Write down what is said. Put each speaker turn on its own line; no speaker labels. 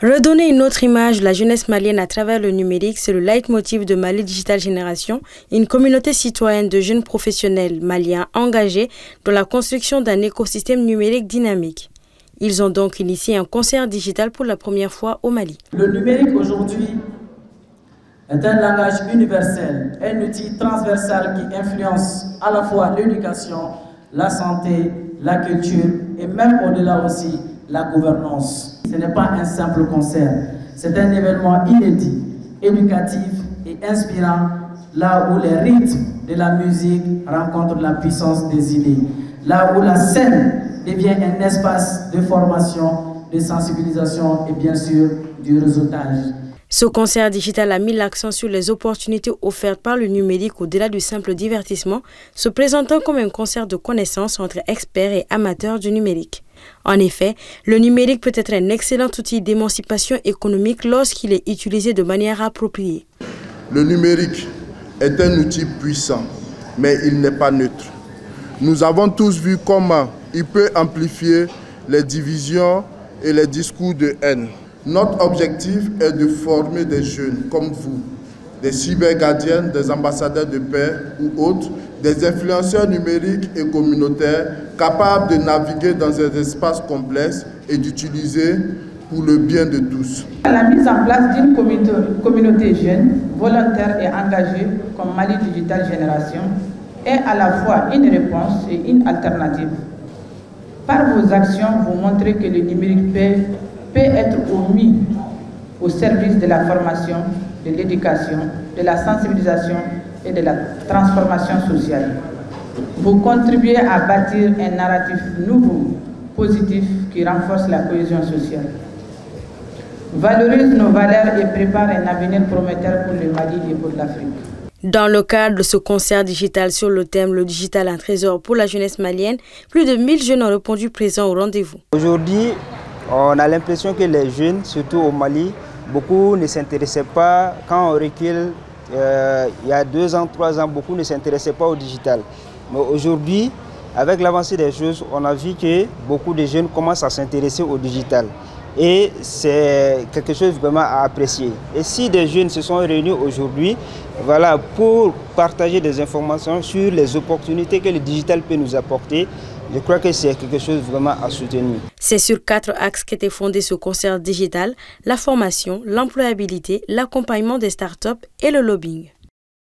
Redonner une autre image de la jeunesse malienne à travers le numérique, c'est le leitmotiv de Mali Digital Génération, une communauté citoyenne de jeunes professionnels maliens engagés dans la construction d'un écosystème numérique dynamique. Ils ont donc initié un concert digital pour la première fois au Mali.
Le numérique aujourd'hui est un langage universel, un outil transversal qui influence à la fois l'éducation, la santé, la culture et même au-delà aussi la gouvernance. Ce n'est pas un simple concert, c'est un événement inédit, éducatif et inspirant, là où les rythmes de la musique rencontrent la puissance des idées, là où la scène devient un espace de formation, de sensibilisation et bien sûr du réseautage.
Ce concert digital a mis l'accent sur les opportunités offertes par le numérique au-delà du simple divertissement, se présentant comme un concert de connaissances entre experts et amateurs du numérique. En effet, le numérique peut être un excellent outil d'émancipation économique lorsqu'il est utilisé de manière appropriée.
Le numérique est un outil puissant, mais il n'est pas neutre. Nous avons tous vu comment il peut amplifier les divisions et les discours de haine. Notre objectif est de former des jeunes comme vous, des cybergardiennes, des ambassadeurs de paix ou autres, des influenceurs numériques et communautaires capables de naviguer dans des espaces complexes et d'utiliser pour le bien de tous.
La mise en place d'une communauté jeune, volontaire et engagée comme Mali Digital Génération est à la fois une réponse et une alternative. Par vos actions, vous montrez que le numérique peut être mis au service de la formation, de l'éducation, de la sensibilisation et de la transformation sociale. Vous contribuez à bâtir un narratif nouveau, positif, qui renforce la cohésion sociale, valorise nos valeurs et prépare un avenir prometteur pour le Mali et pour l'Afrique.
Dans le cadre de ce concert digital sur le thème « Le digital, un trésor pour la jeunesse malienne », plus de 1000 jeunes ont répondu présents au rendez-vous.
Aujourd'hui, on a l'impression que les jeunes, surtout au Mali, beaucoup ne s'intéressaient pas, quand on recule, il y a 2 ans, 3 ans, beaucoup ne s'intéressaient pas au digital. Mais aujourd'hui, avec l'avancée des choses, on a vu que beaucoup de jeunes commencent à s'intéresser au digital. Et c'est quelque chose vraiment à apprécier. Et si des jeunes se sont réunis aujourd'hui, voilà, pour partager des informations sur les opportunités que le digital peut nous apporter, je crois que c'est quelque chose vraiment à soutenir.
C'est sur 4 axes qu'était fondé ce concert digital: la formation, l'employabilité, l'accompagnement des startups et le lobbying.